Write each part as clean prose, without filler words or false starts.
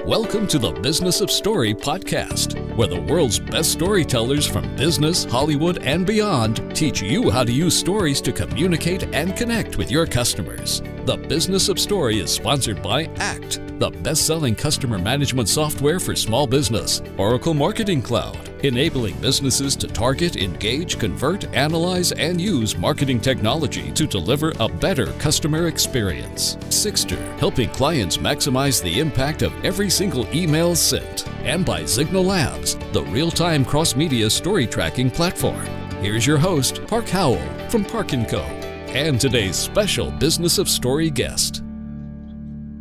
Welcome to the Business of Story podcast, where the world's best storytellers from business, Hollywood, and beyond teach you how to use stories to communicate and connect with your customers. The Business of Story is sponsored by ACT, the best-selling customer management software for small business, Oracle Marketing Cloud, enabling businesses to target, engage, convert, analyze, and use marketing technology to deliver a better customer experience. Sixter, helping clients maximize the impact of every single email sent. And by Signal Labs, the real-time cross-media story tracking platform. Here's your host, Park Howell from Park & Co. And today's special Business of Story guest.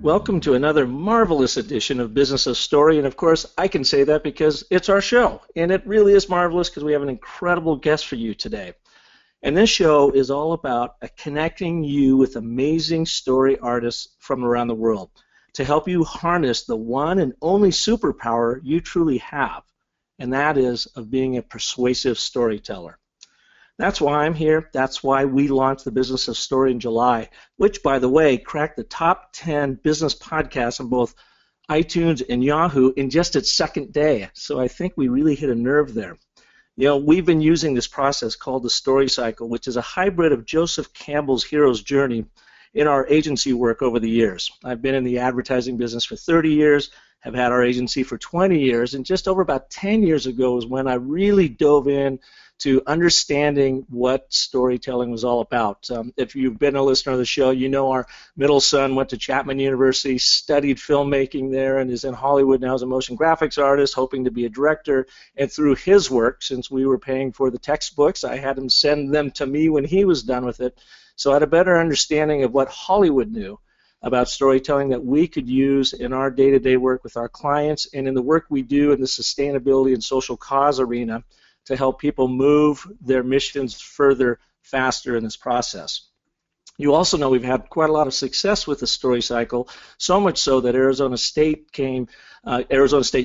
Welcome to another marvelous edition of Business of Story, and of course I can say that because it's our show, and it really is marvelous because we have an incredible guest for you today. And this show is all about connecting you with amazing story artists from around the world to help you harness the one and only superpower you truly have, and that is of being a persuasive storyteller. That's why I'm here. That's why we launched the Business of Story in July, which, by the way, cracked the top 10 business podcasts on both iTunes and Yahoo in just its second day. So I think we really hit a nerve there. You know, we've been using this process called the story cycle, which is a hybrid of Joseph Campbell's hero's journey in our agency work over the years. I've been in the advertising business for 30 years, have had our agency for 20 years, and just over about 10 years ago is when I really dove in to understanding what storytelling was all about. If you've been a listener of the show, you know our middle son went to Chapman University, studied filmmaking there, and is in Hollywood now as a motion graphics artist, hoping to be a director. And through his work, since we were paying for the textbooks, I had him send them to me when he was done with it. So I had a better understanding of what Hollywood knew about storytelling that we could use in our day-to-day work with our clients and in the work we do in the sustainability and social cause arena to help people move their missions further, faster in this process. You also know we've had quite a lot of success with the story cycle, so much so that Arizona State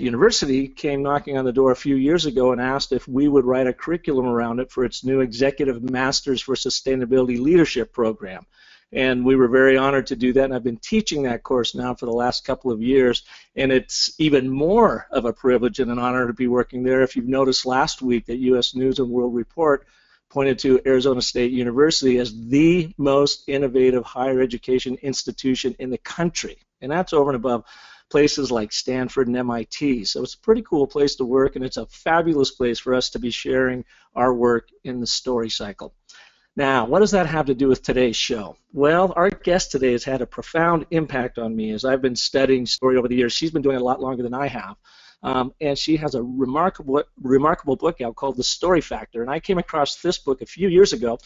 University came knocking on the door a few years ago and asked if we would write a curriculum around it for its new Executive Masters for Sustainability Leadership program. And we were very honored to do that, and I've been teaching that course now for the last couple of years, and it's even more of a privilege and an honor to be working there. If you've noticed last week that U.S. News and World Report pointed to Arizona State University as the most innovative higher education institution in the country, and that's over and above places like Stanford and MIT. So it's a pretty cool place to work, and it's a fabulous place for us to be sharing our work in the story cycle. Now, what does that have to do with today's show? Well, our guest today has had a profound impact on me as I've been studying story over the years. She's been doing it a lot longer than I have, and she has a remarkable book out called The Story Factor. And I came across this book a few years ago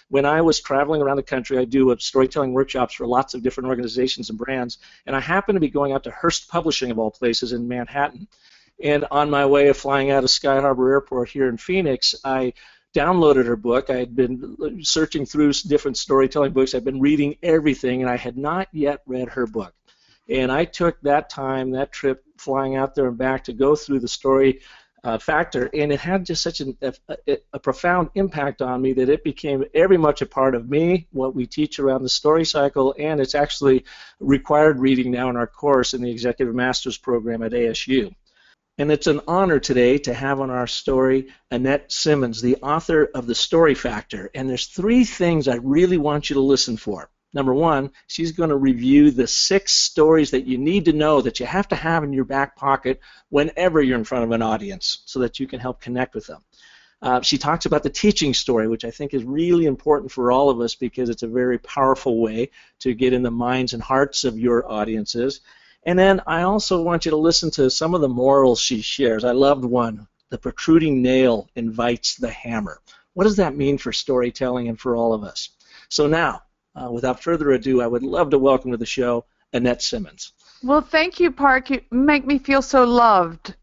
when I was traveling around the country. I do storytelling workshops for lots of different organizations and brands, and I happened to be going out to Hearst Publishing, of all places, in Manhattan. And on my way of flying out of Sky Harbor Airport here in Phoenix, I downloaded her book. I had been searching through different storytelling books. I'd been reading everything, and I had not yet read her book. And I took that time, that trip, flying out there and back to go through the story factor, and it had just such a profound impact on me that it became very much a part of me, what we teach around the story cycle, and it's actually required reading now in our course in the Executive Masters program at ASU. And it's an honor today to have on our story Annette Simmons, the author of The Story Factor. And there's three things I really want you to listen for. Number one, she's going to review the 6 stories that you need to know that you have to have in your back pocket whenever you're in front of an audience so that you can help connect with them. She talks about the teaching story, which I think is really important for all of us because it's a very powerful way to get in the minds and hearts of your audiences. And then I also want you to listen to some of the morals she shares. I loved one, the protruding nail invites the hammer. What does that mean for storytelling and for all of us? So now, without further ado, I would love to welcome to the show Annette Simmons. Well, thank you, Park. You make me feel so loved.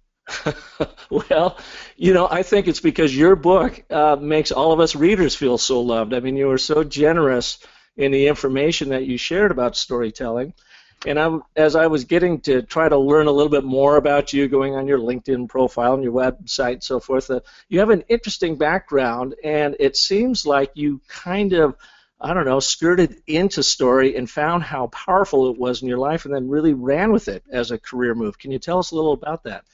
Well, you know, I think it's because your book makes all of us readers feel so loved. I mean, you were so generous in the information that you shared about storytelling. And as I was getting to try to learn a little bit more about you, going on your LinkedIn profile and your website and so forth, you have an interesting background, and it seems like you kind of I don't know, skirted into story and found how powerful it was in your life and then really ran with it as a career move. Can you tell us a little about that?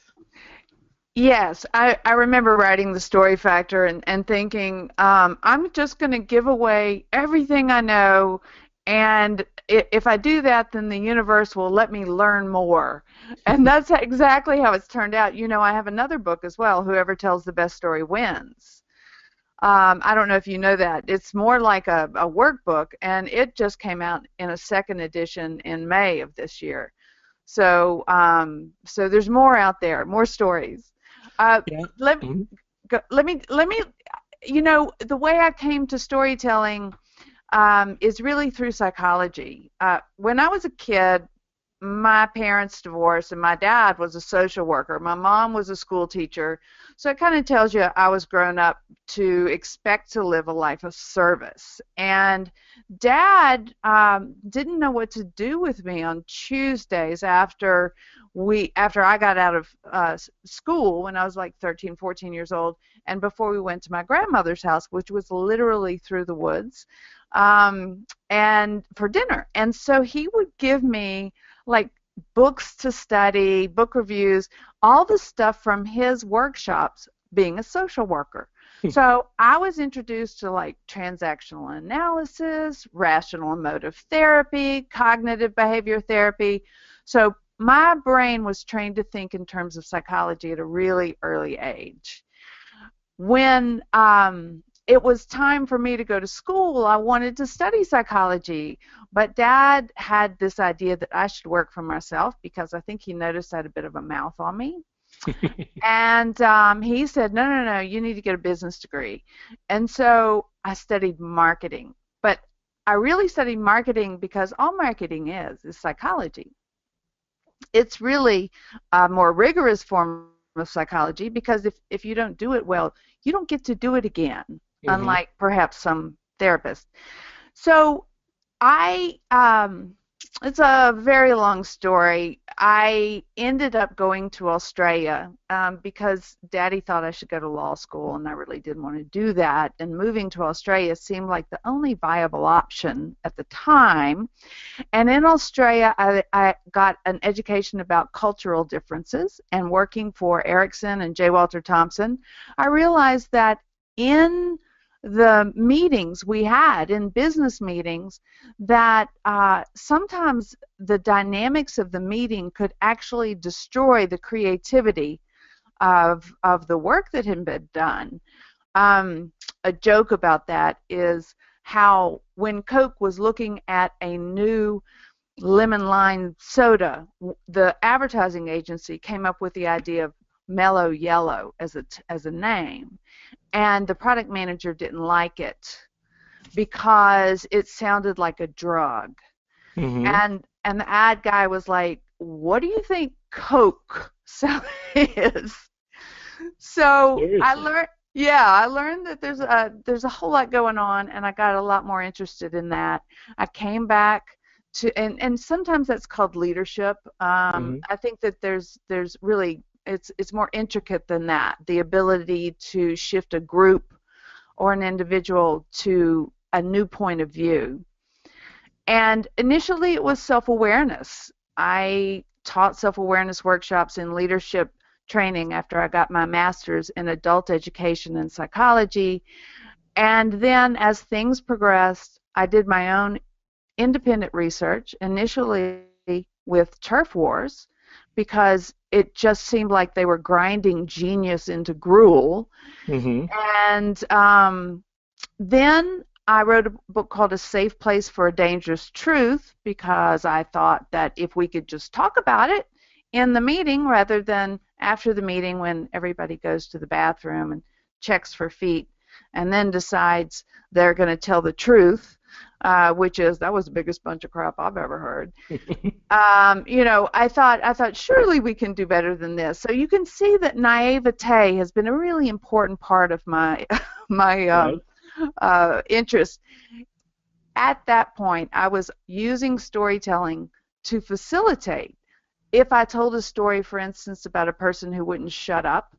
Yes, I remember writing The Story Factor and thinking, I'm just going to give away everything I know, and if I do that, then the universe will let me learn more. And that's exactly how it's turned out. You know, I have another book as well, Whoever Tells the Best Story Wins. I don't know if you know that. It's more like a workbook, and it just came out in a second edition in May of this year. So, so there's more out there, more stories. Yeah. Let Mhm. let me. You know, the way I came to storytelling is really through psychology. When I was a kid, my parents divorced, and my dad was a social worker. My mom was a school teacher. So it kind of tells you I was grown up to expect to live a life of service. And Dad didn't know what to do with me on Tuesdays after I got out of school when I was like 13, 14 years old, and before we went to my grandmother's house, which was literally through the woods, and for dinner. And so he would give me like books to study, book reviews, all the stuff from his workshops being a social worker. So I was introduced to like transactional analysis, rational emotive therapy, cognitive behavior therapy. So my brain was trained to think in terms of psychology at a really early age. When it was time for me to go to school, I wanted to study psychology, but Dad had this idea that I should work for myself because I think he noticed I had a bit of a mouth on me. And he said, no, no, no, you need to get a business degree. And so I studied marketing. But I really studied marketing because all marketing is psychology. It's really a more rigorous form of psychology because if you don't do it well, you don't get to do it again, unlike perhaps some therapists. So it's a very long story. I ended up going to Australia because Daddy thought I should go to law school, and I really didn't want to do that. And moving to Australia seemed like the only viable option at the time. And in Australia, I got an education about cultural differences, and working for Ericsson and J. Walter Thompson, I realized that in the meetings we had, in business meetings, that sometimes the dynamics of the meeting could actually destroy the creativity of the work that had been done. A joke about that is how when Coke was looking at a new lemon lime soda, the advertising agency came up with the idea of Mellow Yellow as a name, and the product manager didn't like it because it sounded like a drug. And the ad guy was like, what do you think Coke is? So Seriously? I learned that there's a whole lot going on, and I got a lot more interested in that. I came back to, and sometimes that's called leadership. I think that there's really, it's more intricate than that. The ability to shift a group or an individual to a new point of view. And initially it was self-awareness. I taught self-awareness workshops in leadership training after I got my master's in adult education and psychology. And then as things progressed, I did my own independent research, initially with turf wars, because it just seemed like they were grinding genius into gruel. And then I wrote a book called A Safe Place for a Dangerous Truth, because I thought that if we could just talk about it in the meeting rather than after the meeting when everybody goes to the bathroom and checks for feet and then decides they're going to tell the truth, which is, that was the biggest bunch of crap I've ever heard. You know, I thought surely we can do better than this. So you can see that naivete has been a really important part of my interest. At that point, I was using storytelling to facilitate. If I told a story, for instance, about a person who wouldn't shut up,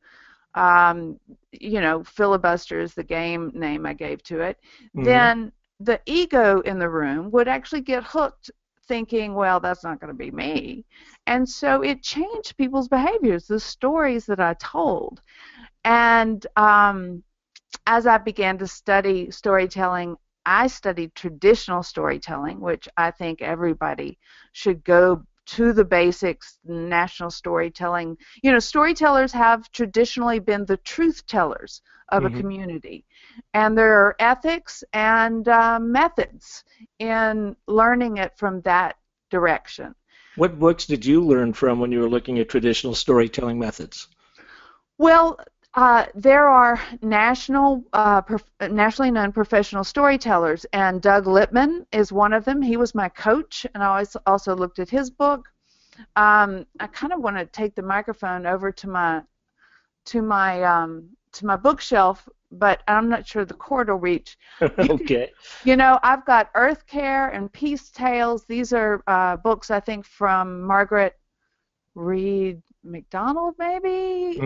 you know, filibuster is the game name I gave to it, then the ego in the room would actually get hooked thinking, well, that's not going to be me. And so it changed people's behaviors, the stories that I told. And as I began to study storytelling, I studied traditional storytelling, which I think everybody should go to the basics, national storytelling. You know, storytellers have traditionally been the truth tellers of a community. And there are ethics and methods in learning it from that direction. What books did you learn from when you were looking at traditional storytelling methods? Well, there are nationally known professional storytellers, and Doug Lippman is one of them. He was my coach, and I also looked at his book. I kind of want to take the microphone over to my bookshelf, but I'm not sure the cord will reach. Okay. You know, I've got Earth Care and Peace Tales. These are books, I think, from Margaret Reed McDonald, maybe.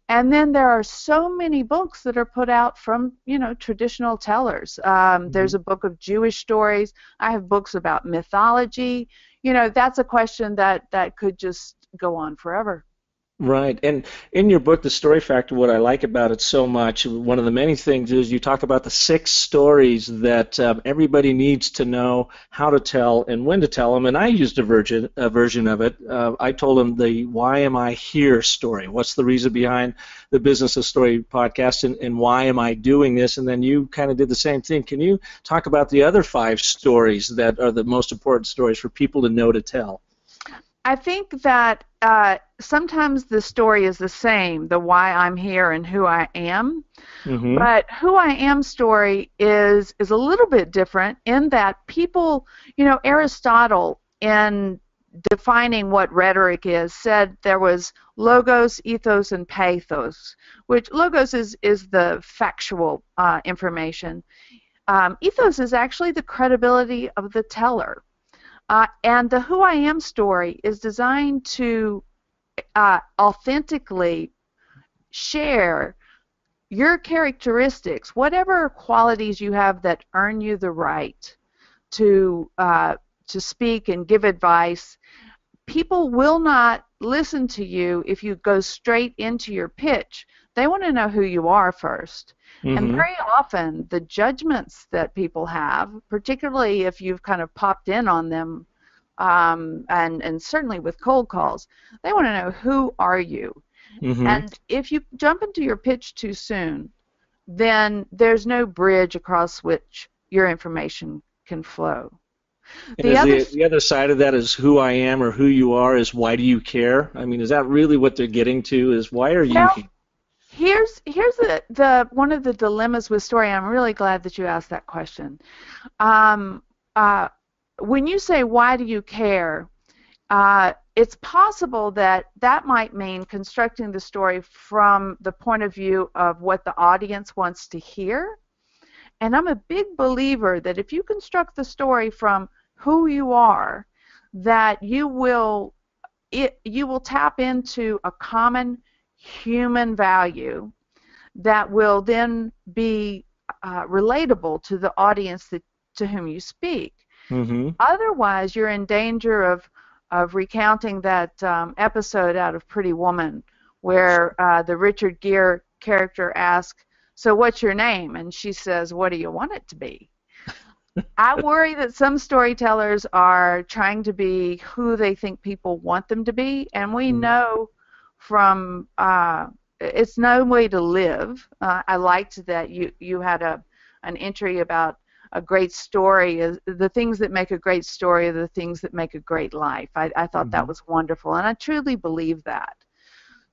And then there are so many books that are put out from, you know, traditional tellers. There's a book of Jewish stories. I have books about mythology. You know, that's a question that could just go on forever. Right. And in your book, The Story Factor, what I like about it so much, one of the many things is you talk about the 6 stories that everybody needs to know how to tell and when to tell them. And I used a version of it. I told them the Why Am I Here story. What's the reason behind the Business of Story podcast, and why am I doing this? And then you kind of did the same thing. Can you talk about the other 5 stories that are the most important stories for people to know to tell? I think that sometimes the story is the same, the why I'm here and who I am. But who I am story is a little bit different in that people, you know, Aristotle, in defining what rhetoric is, said there was logos, ethos, and pathos, which logos is the factual information. Ethos is actually the credibility of the teller. And the Who I Am story is designed to authentically share your characteristics, whatever qualities you have that earn you the right to speak and give advice. People will not listen to you if you go straight into your pitch. They want to know who you are first. And very often the judgments that people have, particularly if you've kind of popped in on them, and certainly with cold calls, they want to know, who are you? And if you jump into your pitch too soon, then there's no bridge across which your information can flow. The other side of that is who I am or who you are is why do you care? I mean, is that really what they're getting to, is why are you here? Here's the one of the dilemmas with story. I'm really glad that you asked that question. When you say why do you care, it's possible that might mean constructing the story from the point of view of what the audience wants to hear. And I'm a big believer that if you construct the story from who you are, that you will tap into a common human value that will then be relatable to the audience to whom you speak. Otherwise, you're in danger of recounting that episode out of Pretty Woman where the Richard Gere character asks, "So what's your name?" And she says, "What do you want it to be?" I worry that some storytellers are trying to be who they think people want them to be, and we know from it's no way to live. I liked that you had an entry about a great story. The things that make a great story are the things that make a great life. I thought that was wonderful, and I truly believe that.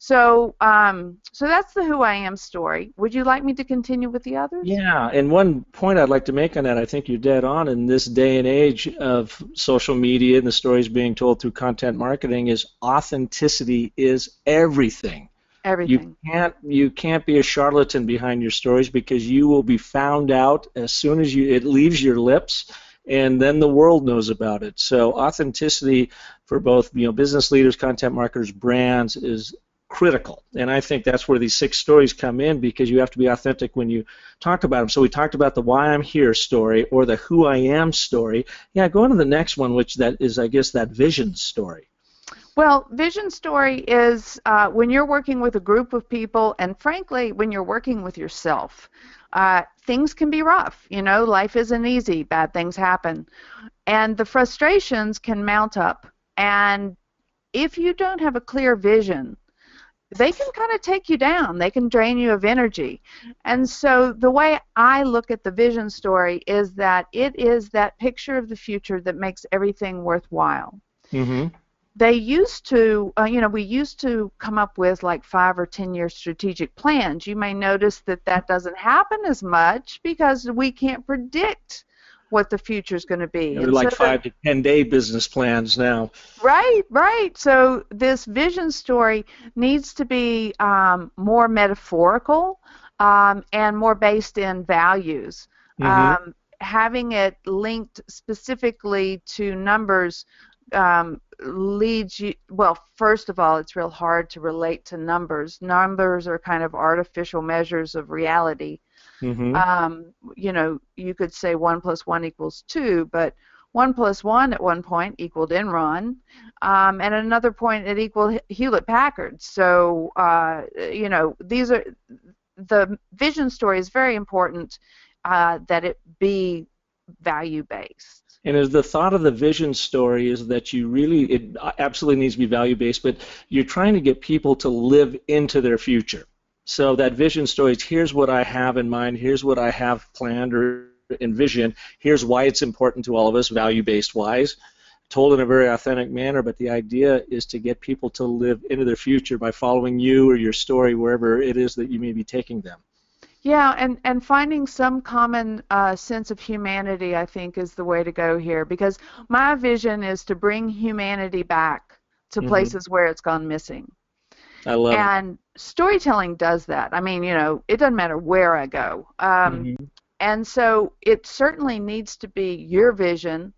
So that's the Who I Am story. Would you like me to continue with the others? Yeah, and one point I'd like to make on that, I think you're dead on in this day and age of social media and the stories being told through content marketing, is authenticity is everything. Everything. You can't be a charlatan behind your stories, because you will be found out as soon as it leaves your lips, and then the world knows about it. So authenticity for both business leaders, content marketers, brands is critical. And I think that's where these 6 stories come in, because you have to be authentic when you talk about them. So we talked about the why I'm here story, or the who I am story. Yeah, go on to the next one, which that is, I guess, that vision story. Well, vision story is when you're working with a group of people, and frankly, when you're working with yourself. Things can be rough. Life isn't easy. Bad things happen. And the frustrations can mount up. And if you don't have a clear vision, they can kind of take you down. They can drain you of energy. And so the way I look at the vision story is that it is that picture of the future that makes everything worthwhile. Mm-hmm. They used to, we used to come up with like 5 or 10-year strategic plans. You may notice that doesn't happen as much because we can't predict what the future is going to be. They're like 5 to 10-day business plans now. Right. So this vision story needs to be more metaphorical and more based in values. Mm-hmm. Having it linked specifically to numbers leads you, well, first of all, it's real hard to relate to numbers. Numbers are kind of artificial measures of reality. Mm-hmm. You could say 1 + 1 = 2, but 1 + 1 at one point equaled Enron, and at another point it equaled Hewlett-Packard. So, these are, the vision story is very important that it be value-based. And as the thought of the vision story is that it absolutely needs to be value-based, but you're trying to get people to live into their future. So that vision story is, here's what I have in mind, here's what I have planned or envisioned, here's why it's important to all of us, value-based wise, told in a very authentic manner, but the idea is to get people to live into their future by following you or your story wherever it is that you may be taking them. Yeah, and finding some common sense of humanity, I think, is the way to go here, because my vision is to bring humanity back to places where it's gone missing. I love it. And storytelling does that. I mean, it doesn't matter where I go. And so it certainly needs to be your vision,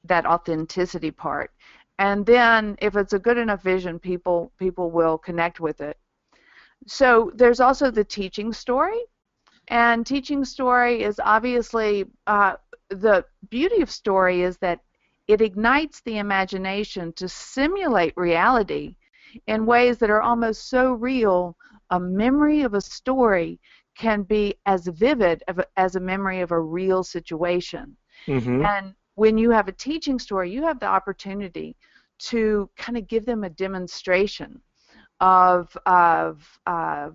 that authenticity part. And then if it's a good enough vision, people will connect with it. So there's also the teaching story, and teaching story is obviously, the beauty of story is that it ignites the imagination to simulate reality in ways that are almost so real. A memory of a story can be as vivid as a memory of a real situation. Mm-hmm. And when you have a teaching story, you have the opportunity to kind of give them a demonstration of a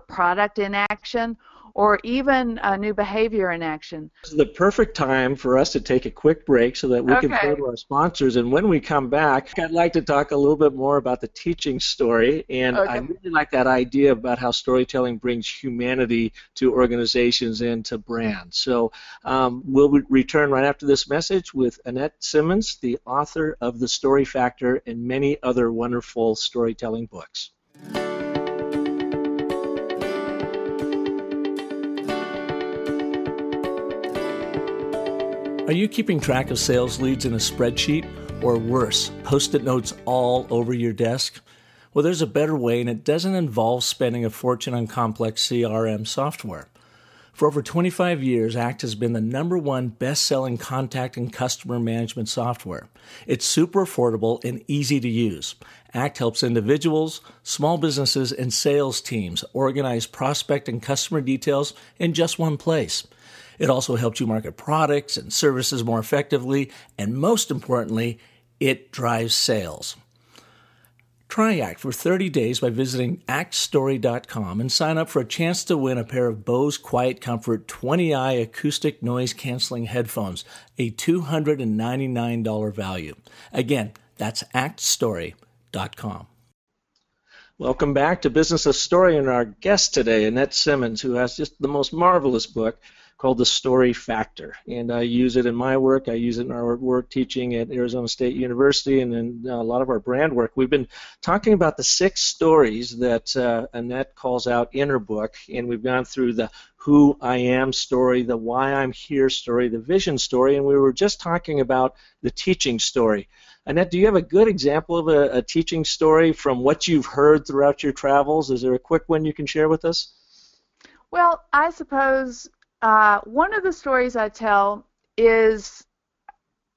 product in action, or even a new behavior in action. This is the perfect time for us to take a quick break so that we can go to our sponsors. And when we come back, I'd like to talk a little bit more about the teaching story. And I really like that idea about how storytelling brings humanity to organizations and to brands. So we'll return right after this message with Annette Simmons, the author of The Story Factor and many other wonderful storytelling books. Are you keeping track of sales leads in a spreadsheet, or worse, Post-it notes all over your desk? Well, there's a better way, and it doesn't involve spending a fortune on complex CRM software. For over 25 years, ACT has been the #1 best-selling contact and customer management software. It's super affordable and easy to use. ACT helps individuals, small businesses, and sales teams organize prospect and customer details in just one place. It also helps you market products and services more effectively, and most importantly, it drives sales. Try ACT for 30 days by visiting actstory.com and sign up for a chance to win a pair of Bose Quiet Comfort 20i acoustic noise-canceling headphones, a $299 value. Again, that's actstory.com. Welcome back to Business of Story, and our guest today, Annette Simmons, who has just the most marvelous book called the story factor, and I use it in my work. I use it in our work teaching at Arizona State University, and in a lot of our brand work. We've been talking about the 6 stories that Annette calls out in her book, and we've gone through the who I am story, the why I'm here story, the vision story, and we were just talking about the teaching story. Annette, do you have a good example of a teaching story from what you've heard throughout your travels? Is there a quick one you can share with us? Well, I suppose one of the stories I tell is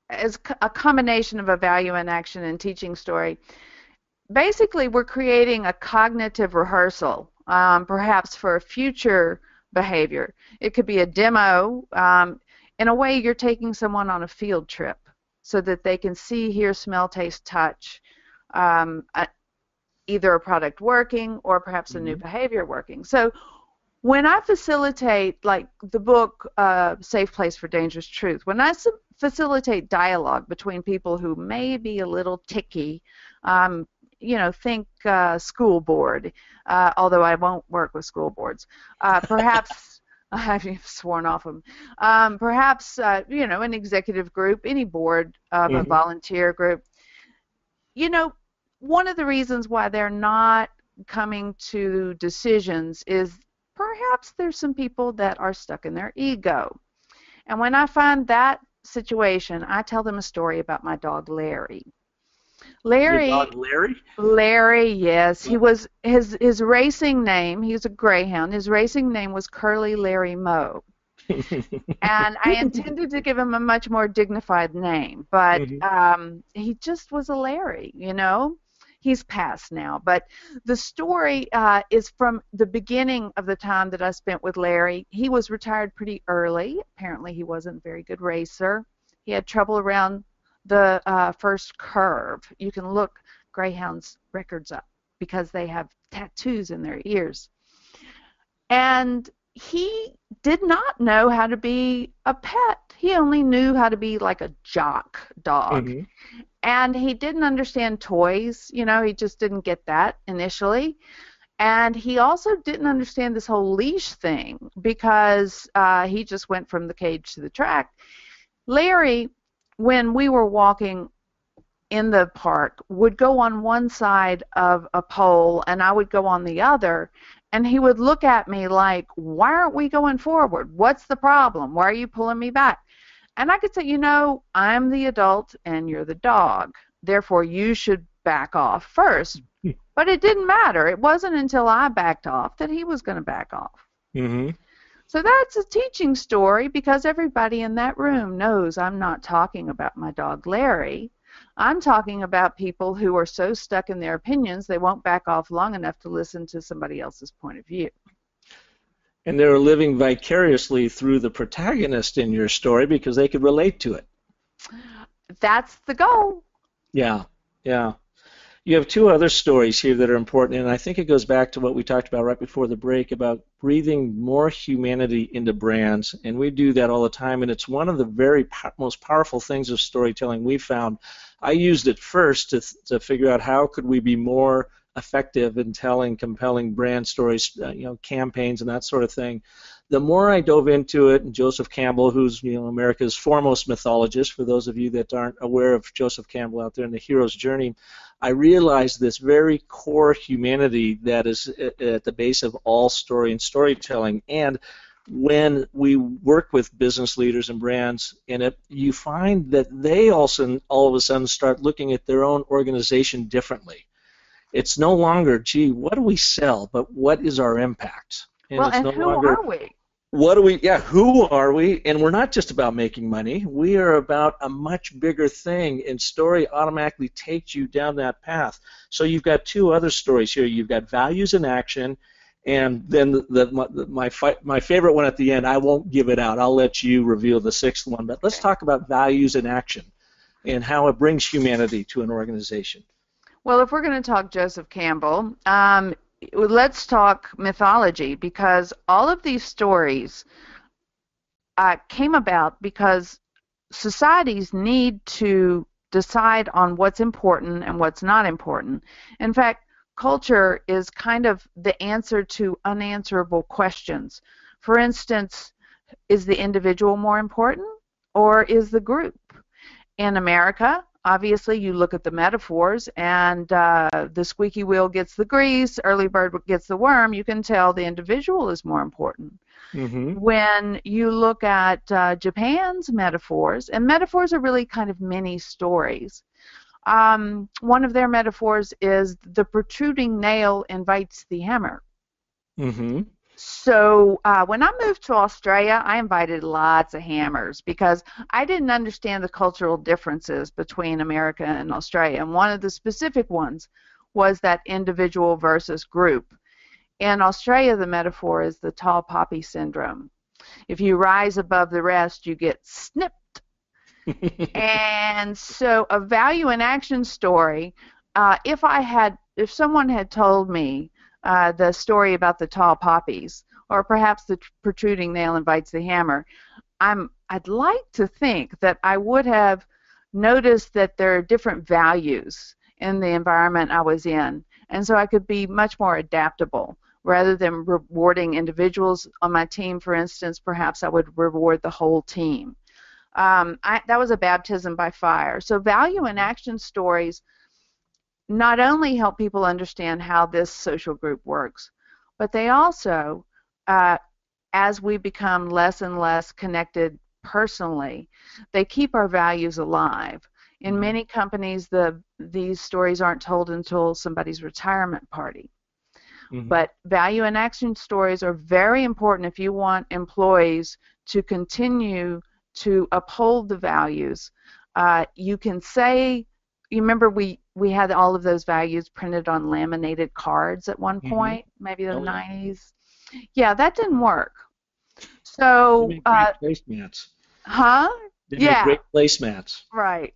a combination of a value and action and teaching story. Basically, we're creating a cognitive rehearsal, perhaps for a future behavior. It could be a demo. In a way, you're taking someone on a field trip so that they can see, hear, smell, taste, touch, either a product working or perhaps a new behavior working. So when I facilitate, like the book Safe Place for Dangerous Truth, when I facilitate dialogue between people who may be a little ticky, think school board, although I won't work with school boards, perhaps I've sworn off them, perhaps an executive group, any board of a volunteer group. One of the reasons why they're not coming to decisions is perhaps there's some people that are stuck in their ego. And when I find that situation, I tell them a story about my dog Larry. Your dog Larry? Larry, yes. He was his racing name, he was a greyhound, his racing name was Curly Larry Moe. And I intended to give him a much more dignified name, but he just was a Larry, He's passed now, but the story is from the beginning of the time that I spent with Larry. He was retired pretty early. Apparently he wasn't a very good racer. He had trouble around the first curve. You can look greyhounds' records up because they have tattoos in their ears. And he did not know how to be a pet. He only knew how to be like a jock dog. And he didn't understand toys, he just didn't get that initially. And he also didn't understand this whole leash thing because he just went from the cage to the track. Larry, when we were walking in the park, would go on one side of a pole and I would go on the other, and he would look at me like, why aren't we going forward? What's the problem? Why are you pulling me back? And I could say, I'm the adult and you're the dog. Therefore, you should back off first. But it didn't matter. It wasn't until I backed off that he was going to back off. So that's a teaching story because everybody in that room knows I'm not talking about my dog Larry. I'm talking about people who are so stuck in their opinions they won't back off long enough to listen to somebody else's point of view. And they're living vicariously through the protagonist in your story because they could relate to it. That's the goal. Yeah. You have 2 other stories here that are important, and I think it goes back to what we talked about right before the break about breathing more humanity into brands, and we do that all the time, and it's one of the very most powerful things of storytelling we've found. I used it first to figure out how could we be more effective in telling compelling brand stories, campaigns and that sort of thing. The more I dove into it, and Joseph Campbell, who's America's foremost mythologist, for those of you that aren't aware of Joseph Campbell out there in the hero's journey, I realized this very core humanity that is at the base of all story and storytelling. And when we work with business leaders and brands in it, you find that they also all of a sudden start looking at their own organization differently. It's no longer, gee, what do we sell, but what is our impact? And who are we? Who are we? And we're not just about making money. We are about a much bigger thing, and story automatically takes you down that path. So you've got 2 other stories here. You've got values in action, and then my favorite one at the end, I won't give it out. I'll let you reveal the 6th one. But let's talk about values in action and how it brings humanity to an organization. Well, if we're going to talk Joseph Campbell, let's talk mythology, because all of these stories came about because societies need to decide on what's important and what's not important. In fact, culture is kind of the answer to unanswerable questions. For instance, Is the individual more important, or is the group? In America, obviously, you look at the metaphors, and the squeaky wheel gets the grease, early bird gets the worm. You can tell the individual is more important. Mm-hmm. When you look at Japan's metaphors, and metaphors are really kind of mini stories. One of their metaphors is the protruding nail invites the hammer. Mm-hmm. So when I moved to Australia, I invited lots of hammers because I didn't understand the cultural differences between America and Australia. And one of the specific ones was that individual versus group. In Australia, the metaphor is the tall poppy syndrome. If you rise above the rest, you get snipped. And so a value and action story, if someone had told me the story about the tall poppies, or perhaps the protruding nail invites the hammer, I'd like to think that I would have noticed that there are different values in the environment I was in, and so I could be much more adaptable. Rather than rewarding individuals on my team, for instance, perhaps I would reward the whole team. That was a baptism by fire. So value and action stories not only help people understand how this social group works, but they also, as we become less and less connected personally, they keep our values alive. In many companies, these stories aren't told until somebody's retirement party. Mm-hmm. But value and action stories are very important if you want employees to continue to uphold the values. You can say, you remember we had all of those values printed on laminated cards at one point, maybe the 90s. Yeah, that didn't work. So they make great placemats. Huh? They make great placemats. Right.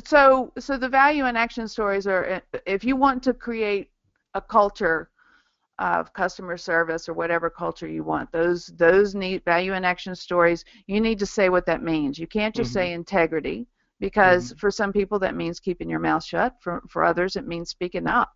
So the value and action stories are, if you want to create a culture of customer service or whatever culture you want, those need value and action stories. You need to say what that means. You can't just say integrity, because for some people that means keeping your mouth shut. For others it means speaking up.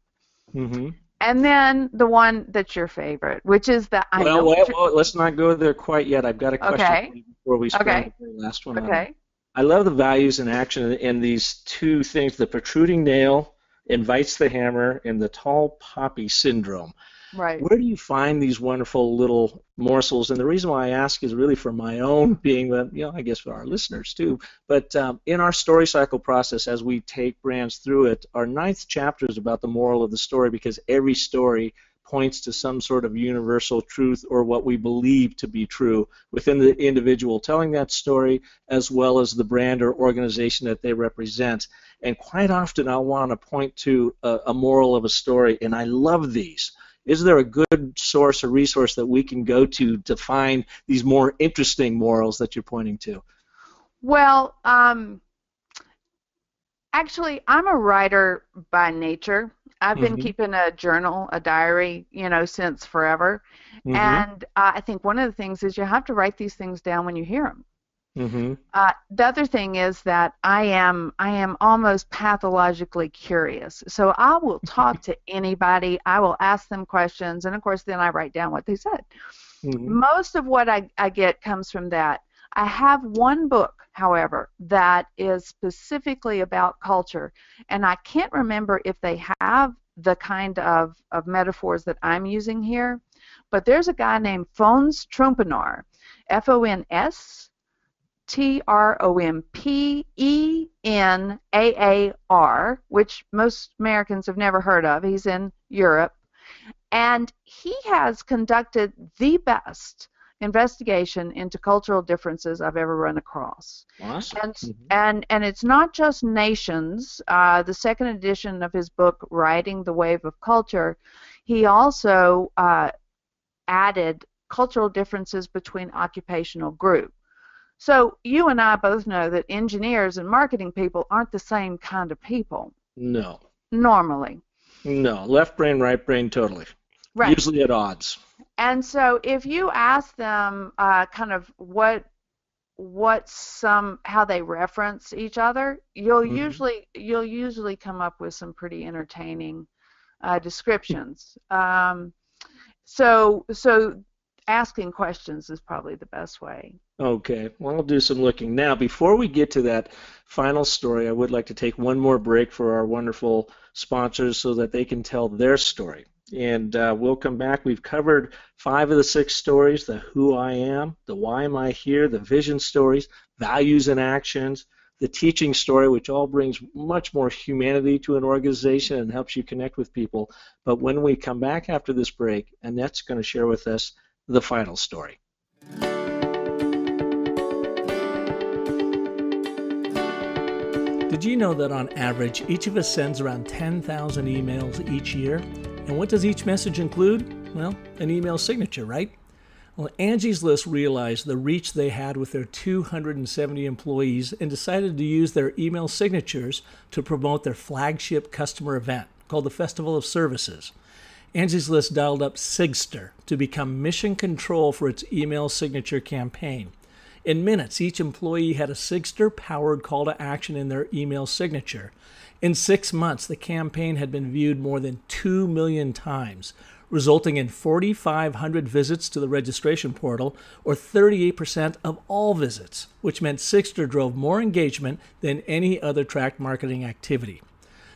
And then the one that's your favorite, which is the well, let's not go there quite yet. I've got a question before we spend the last one on it. I love the values in action in these two things: the protruding nail invites the hammer, and the tall poppy syndrome. Right. Where do you find these wonderful little morsels? And the reason why I ask is really for my own being, that I guess for our listeners too. But in our story cycle process, as we take brands through it, our 9th chapter is about the moral of the story, because every story points to some sort of universal truth or what we believe to be true within the individual telling that story, as well as the brand or organization that they represent. And quite often I'll want to point to a moral of a story, and I love these. Is there a good source or resource that we can go to find these more interesting morals that you're pointing to? Well, actually, I'm a writer by nature. I've been keeping a journal, a diary, since forever. And I think one of the things is you have to write these things down when you hear them. The other thing is that I am almost pathologically curious. So I will talk to anybody. I will ask them questions, and of course then I write down what they said. Most of what I get comes from that. I have one book, however, that is specifically about culture, and I can't remember if they have the kind of metaphors that I'm using here, but there's a guy named Fons Trompenaar, F-O-N-S-T-R-O-M-P-E-N-A-A-R, which most Americans have never heard of. He's in Europe, and he has conducted the best investigation into cultural differences I've ever run across. Awesome. And it's not just nations. The second edition of his book, Riding the Wave of Culture, he also added cultural differences between occupational groups. So you and I both know that engineers and marketing people aren't the same kind of people. No. Normally. No. Left brain, right brain, totally. Right. Usually at odds. And so if you ask them kind of how they reference each other, you'll usually come up with some pretty entertaining descriptions. So asking questions is probably the best way. Okay, well, I'll do some looking. Now, before we get to that final story, I would like to take one more break for our wonderful sponsors so that they can tell their story. And we'll come back. We've covered 5 of the 6 stories: the who I am, the why am I here, the vision stories, values and actions, the teaching story, which all brings much more humanity to an organization and helps you connect with people. But when we come back after this break, Annette's going to share with us the final story. Did you know that on average, each of us sends around 10,000 emails each year? And what does each message include? Well, an email signature, right? Well, Angie's List realized the reach they had with their 270 employees and decided to use their email signatures to promote their flagship customer event called the Festival of Services. Angie's List dialed up Sigster to become mission control for its email signature campaign. In minutes, each employee had a Sigster-powered call to action in their email signature. In 6 months, the campaign had been viewed more than 2 million times, resulting in 4,500 visits to the registration portal, or 38% of all visits, which meant Sigster drove more engagement than any other tracked marketing activity.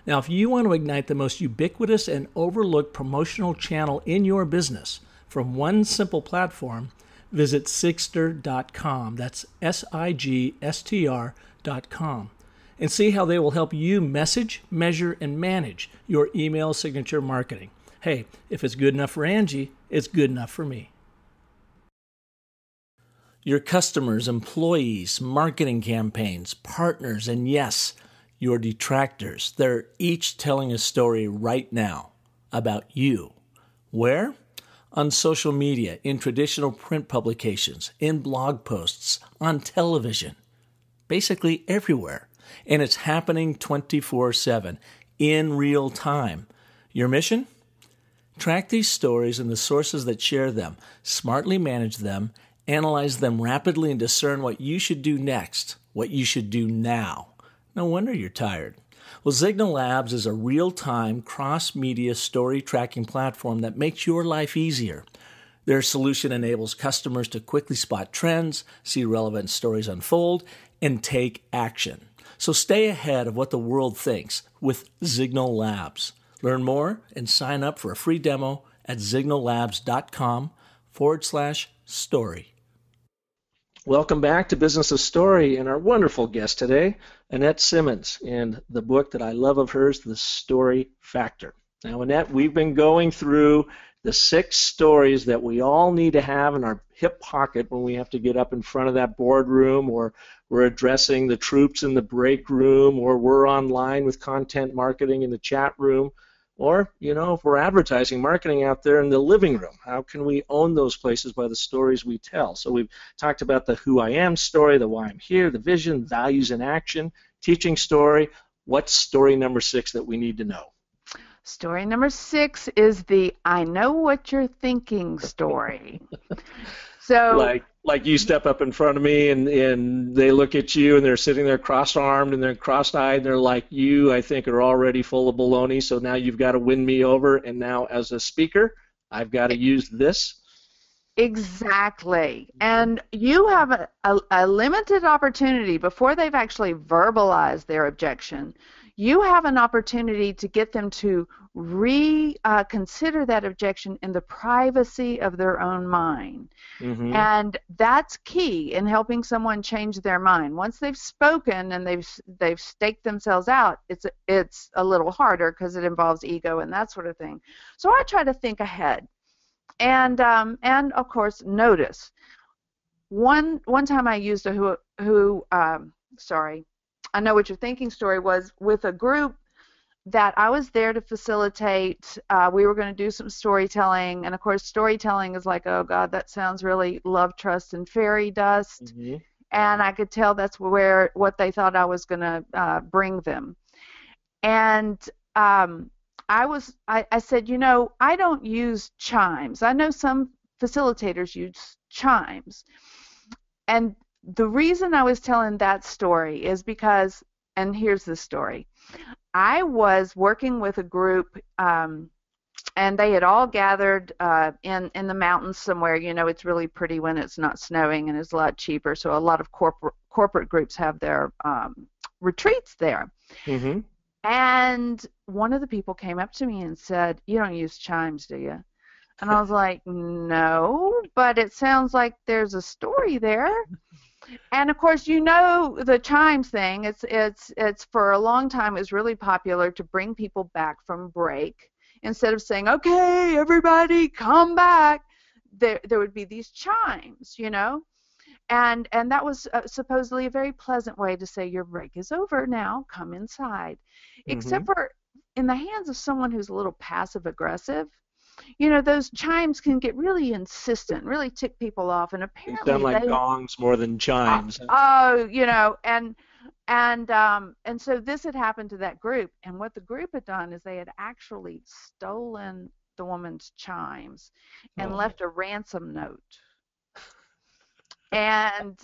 Now, if you want to ignite the most ubiquitous and overlooked promotional channel in your business from one simple platform, visit Sigster.com. That's SIGSTR.com. And see how they will help you message, measure, and manage your email signature marketing. Hey, if it's good enough for Angie, it's good enough for me. Your customers, employees, marketing campaigns, partners, and yes, your detractors, they're each telling a story right now about you. Where? On social media, in traditional print publications, in blog posts, on television, basically everywhere. And it's happening 24/7, in real time. Your mission? Track these stories and the sources that share them, smartly manage them, analyze them rapidly, and discern what you should do next, what you should do now. No wonder you're tired. Well, Signal Labs is a real-time, cross-media story tracking platform that makes your life easier. Their solution enables customers to quickly spot trends, see relevant stories unfold, and take action. So stay ahead of what the world thinks with Signal Labs. Learn more and sign up for a free demo at signallabs.com/story. Welcome back to Business of Story and our wonderful guest today, Annette Simmons, and the book that I love of hers, The Story Factor. Now, Annette, we've been going through the 6 stories that we all need to have in our hip pocket when we have to get up in front of that boardroom, or we're addressing the troops in the break room, or we're online with content marketing in the chat room, or, if we're advertising, marketing out there in the living room. How can we own those places by the stories we tell? So we've talked about the who I am story, the why I'm here, the vision, values and action, teaching story. What's story number 6 that we need to know? Story number 6 is the I know what you're thinking story. So like you step up in front of me and they look at you and they're sitting there cross-armed and they're cross-eyed and they're like, you, I think, are already full of baloney, so now you've got to win me over, and now as a speaker, I've got to use this. Exactly. And you have a limited opportunity before they've actually verbalized their objection. You have an opportunity to get them to reconsider that objection in the privacy of their own mind. Mm-hmm. And that's key in helping someone change their mind. Once they've spoken and they've staked themselves out, it's a little harder because it involves ego and that sort of thing. So I try to think ahead. And of course, notice. One time I used a I know what you're thinking story was with a group that I was there to facilitate. We were going to do some storytelling, and of course, storytelling is like, oh God, that sounds really love, trust, and fairy dust. Mm-hmm. And I could tell that's what they thought I was going to bring them. And I said, I don't use chimes. I know some facilitators use chimes. And the reason I was telling that story is because, and here's the story, I was working with a group and they had all gathered in the mountains somewhere. You know, it's really pretty when it's not snowing, and it's a lot cheaper. So a lot of corporate groups have their retreats there. Mm-hmm. And one of the people came up to me and said, "You don't use chimes, do you?" And I was like, "No, but it sounds like there's a story there." And of course, you know the chimes thing. It's for a long time it was really popular to bring people back from break. Instead of saying, "Okay, everybody, come back," there would be these chimes, you know. And that was supposedly a very pleasant way to say your break is over now, come inside. Except for in the hands of someone who's a little passive aggressive, you know, those chimes can get really insistent, really tick people off, and apparently They sound like gongs more than chimes. You know, and so this had happened to that group, and what the group had done is they had actually stolen the woman's chimes and left a ransom note. And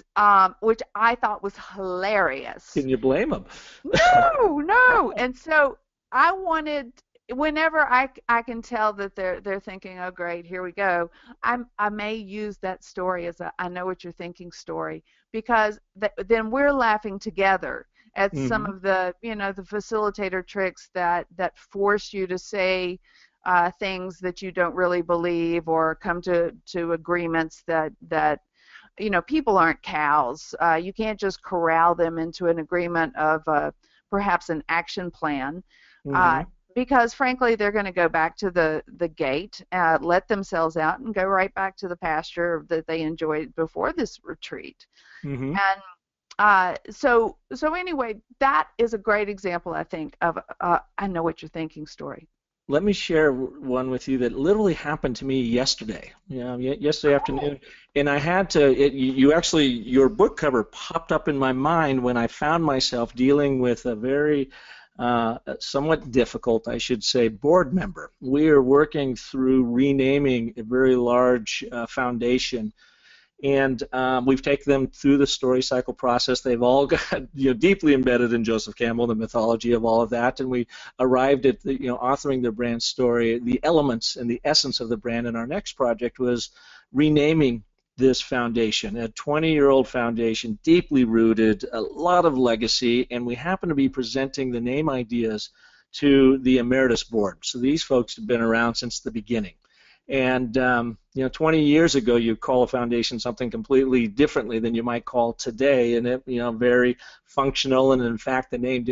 which I thought was hilarious. Can you blame them? No. And so I wanted, whenever I can tell that they're thinking, "Oh great, here we go," I may use that story as a "I know what you're thinking" story, because then we're laughing together at some of the, you know, the facilitator tricks that force you to say things that you don't really believe, or come to agreements that you know, people aren't cows. You can't just corral them into an agreement of perhaps an action plan, because frankly they're going to go back to the gate, let themselves out, and go right back to the pasture that they enjoyed before this retreat. And so anyway, that is a great example, I think, of "I know what you're thinking" story. Let me share one with you that literally happened to me yesterday. Yesterday afternoon, and I had to. Your book cover popped up in my mind when I found myself dealing with a very somewhat difficult, I should say, board member. We are working through renaming a very large foundation. And we've taken them through the story cycle process. They've all got, you know, deeply embedded in Joseph Campbell, the mythology of all of that. And we arrived at, you know, authoring their brand story, the elements and the essence of the brand. And our next project was renaming this foundation, a 20-year-old foundation, deeply rooted, a lot of legacy. And we happen to be presenting the name ideas to the emeritus board. So these folks have been around since the beginning. And you know, 20 years ago, you call a foundation something completely differently than you might call today, and it, you know, very functional. And in fact, the name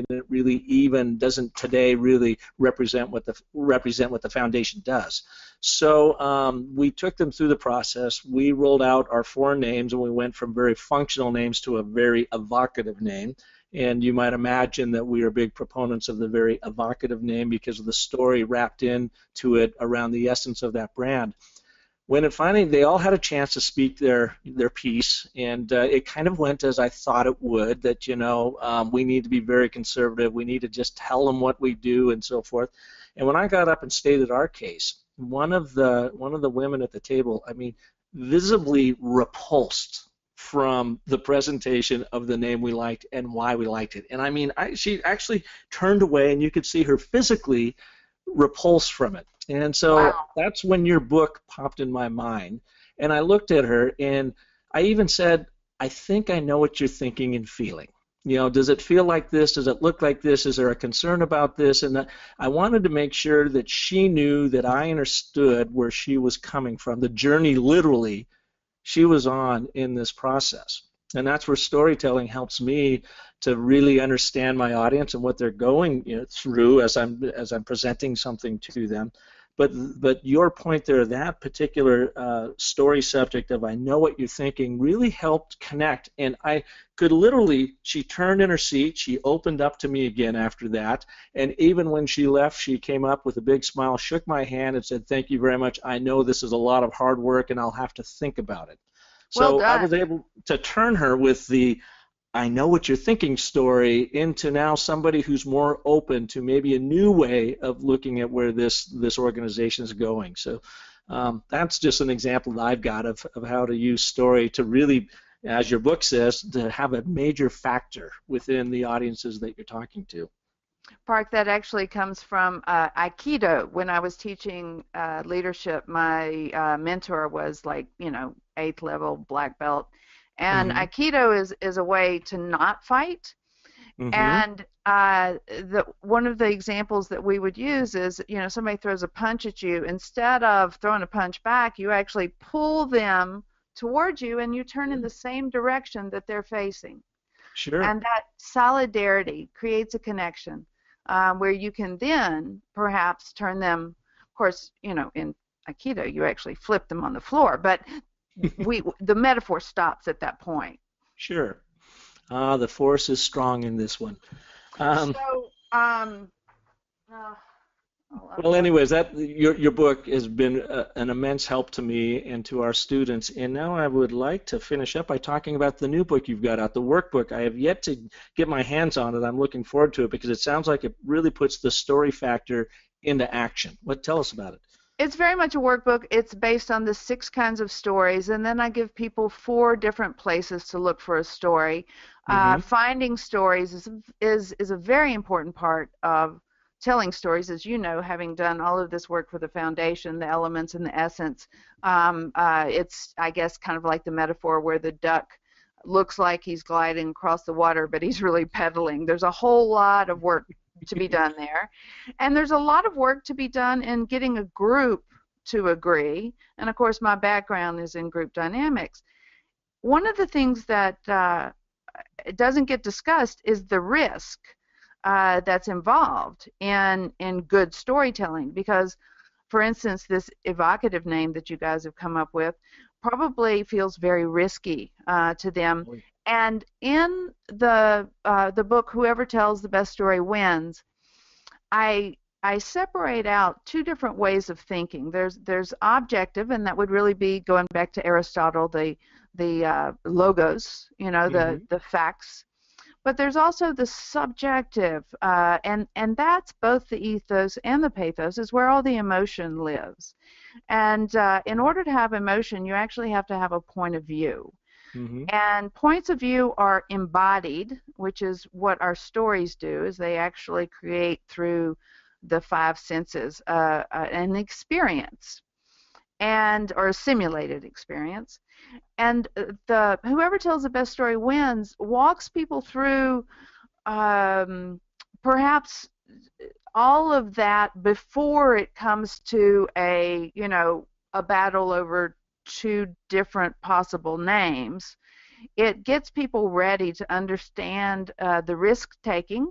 doesn't today really represent what the foundation does. So we took them through the process. We rolled out our 4 names, and we went from very functional names to a very evocative name. And you might imagine that we are big proponents of the very evocative name because of the story wrapped into it around the essence of that brand. When it finally, they all had a chance to speak their piece, and it kind of went as I thought it would, that, you know, we need to be very conservative, we need to just tell them what we do and so forth. And when I got up and stated our case, one of the women at the table, I mean, visibly repulsed from the presentation of the name we liked and why we liked it. And I mean, she actually turned away, and you could see her physically repulsed from it. And so that's when your book popped in my mind. And I looked at her, and I even said, "I think I know what you're thinking and feeling. You know, does it feel like this? Does it look like this? Is there a concern about this?" And I wanted to make sure that she knew that I understood where she was coming from, the journey literally she was on in this process. And that's where storytelling helps me to really understand my audience and what they're going, you know, through as I'm presenting something to them. But your point there, that particular story subject of "I know what you're thinking" really helped connect. And I could literally, she turned in her seat, she opened up to me again after that, and even when she left, she came up with a big smile, shook my hand, and said, "Thank you very much. I know this is a lot of hard work, and I'll have to think about it." So well I was able to turn her with the "I know what you're thinking" story into now somebody who's more open to maybe a new way of looking at where this organization is going. So that's just an example that I've got of how to use story to really, as your book says, to have a major factor within the audiences that you're talking to. Park, that actually comes from Aikido. When I was teaching leadership, my mentor was like, 8th level black belt. And Mm-hmm. Aikido is a way to not fight. Mm-hmm. And one of the examples that we would use is, somebody throws a punch at you. Instead of throwing a punch back, you actually pull them towards you and you turn in the same direction that they're facing. Sure. And that solidarity creates a connection where you can then perhaps turn them, of course, in Aikido you actually flip them on the floor, but the metaphor stops at that point. Sure. The force is strong in this one. Well, anyways, your book has been an immense help to me and to our students. And now I would like to finish up by talking about the new book you've got out, the workbook. I have yet to get my hands on it. I'm looking forward to it because it sounds like it really puts the story factor into action. Tell us about it. It's very much a workbook. It's based on the 6 kinds of stories, and then I give people 4 different places to look for a story. Finding stories is a very important part of telling stories, as you know, having done all of this work for the foundation, the elements and the essence. It's, I guess, kind of like the metaphor where the duck looks like he's gliding across the water, but he's really pedaling. There's a whole lot of work to be done there. And there's a lot of work to be done in getting a group to agree. And of course, my background is in group dynamics. One of the things that doesn't get discussed is the risk that's involved in good storytelling, because, for instance, this evocative name that you guys have come up with probably feels very risky to them. And in the book, Whoever Tells the Best Story Wins, I separate out 2 different ways of thinking. There's objective, and that would really be going back to Aristotle, the logos, the facts. But there's also the subjective, and that's both the ethos and the pathos, is where all the emotion lives. And in order to have emotion, you actually have to have a point of view. And points of view are embodied, which is what our stories do, is they actually create through the 5 senses an experience, or a simulated experience. And Whoever Tells the Best Story Wins walks people through perhaps all of that before it comes to a battle over 2 different possible names. It gets people ready to understand the risk-taking.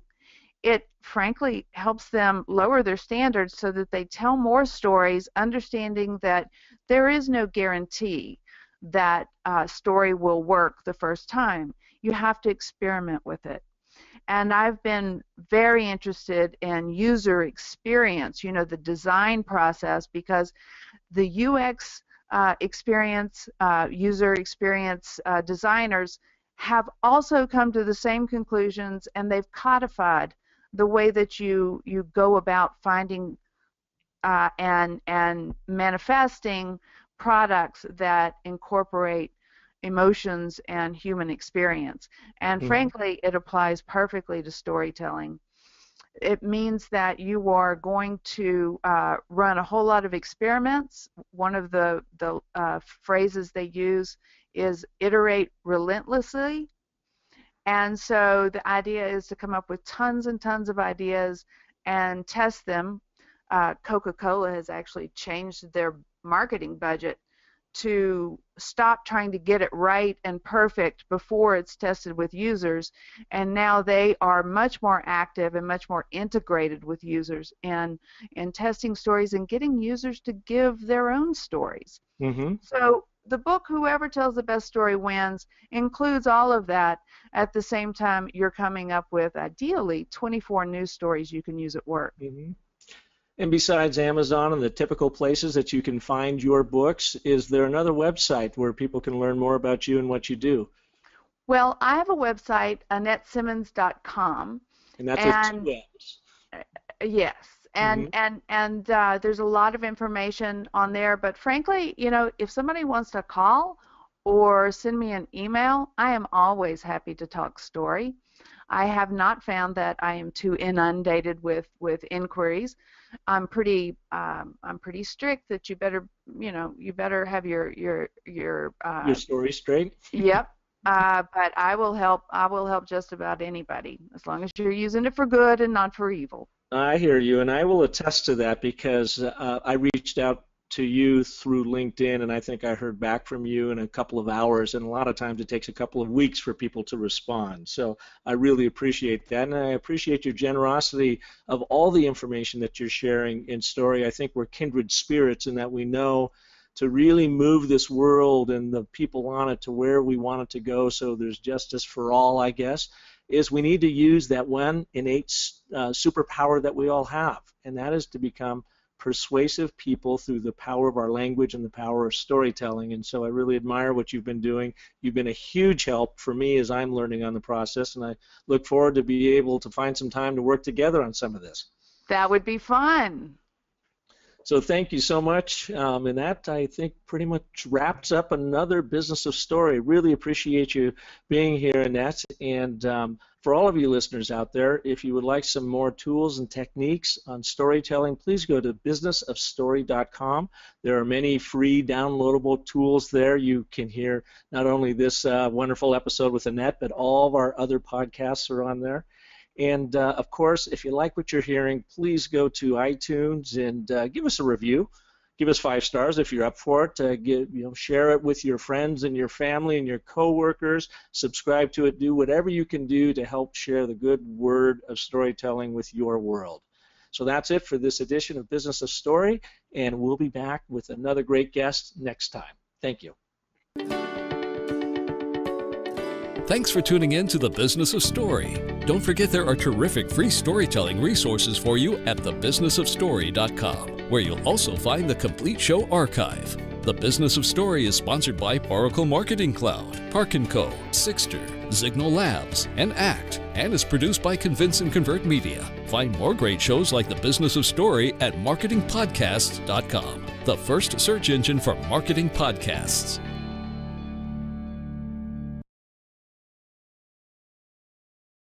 It frankly helps them lower their standards so that they tell more stories, understanding that there is no guarantee that a story will work the first time. You have to experiment with it. And I've been very interested in user experience, the design process, because the UX experience, user experience designers have also come to the same conclusions, and they've codified the way that you go about finding and manifesting products that incorporate emotions and human experience. And frankly, it applies perfectly to storytelling. It means that you are going to run a whole lot of experiments. One of the phrases they use is iterate relentlessly. And so the idea is to come up with tons and tons of ideas and test them. Coca-Cola has actually changed their marketing budget to stop trying to get it right and perfect before it's tested with users, and now they are much more active and much more integrated with users in testing stories and getting users to give their own stories. So the book, Whoever Tells the Best Story Wins, includes all of that. At the same time, you're coming up with, ideally, 24 news stories you can use at work. And besides Amazon and the typical places that you can find your books, is there another website where people can learn more about you and what you do? Well, I have a website, AnnetteSimmons.com. And that's with 2 M's. Yes. And there's a lot of information on there. But frankly, if somebody wants to call or send me an email, I am always happy to talk story. I have not found that I am too inundated with inquiries. I'm pretty strict that you better have your story straight. Yep. But I will help just about anybody as long as you're using it for good and not for evil. I hear you, and I will attest to that because I reached out to you through LinkedIn, and I think I heard back from you in a couple of hours, and a lot of times it takes a couple of weeks for people to respond. So I really appreciate that, and I appreciate your generosity of all the information that you're sharing in Story. I think we're kindred spirits in that we know to really move this world and the people on it to where we want it to go so there's justice for all, I guess, is we need to use that one innate superpower that we all have, and that is to become persuasive people through the power of our language and the power of storytelling. And so I really admire what you've been doing. You've been a huge help for me as I'm learning on the process, and I look forward to be able to find some time to work together on some of this. That would be fun. So thank you so much, and that, I think, pretty much wraps up another Business of Story. Really appreciate you being here, Annette, and for all of you listeners out there, if you would like some more tools and techniques on storytelling, please go to businessofstory.com. There are many free downloadable tools there. You can hear not only this wonderful episode with Annette, but all of our other podcasts are on there. And, of course, if you like what you're hearing, please go to iTunes and give us a review. Give us 5 stars if you're up for it. Share it with your friends and your family and your coworkers. Subscribe to it. Do whatever you can do to help share the good word of storytelling with your world. So that's it for this edition of Business of Story, and we'll be back with another great guest next time. Thank you. Thanks for tuning in to The Business of Story. Don't forget there are terrific free storytelling resources for you at thebusinessofstory.com, where you'll also find the complete show archive. The Business of Story is sponsored by Oracle Marketing Cloud, Park Co., Sixter, Signal Labs, and ACT, and is produced by Convince and Convert Media. Find more great shows like The Business of Story at marketingpodcasts.com, the first search engine for marketing podcasts.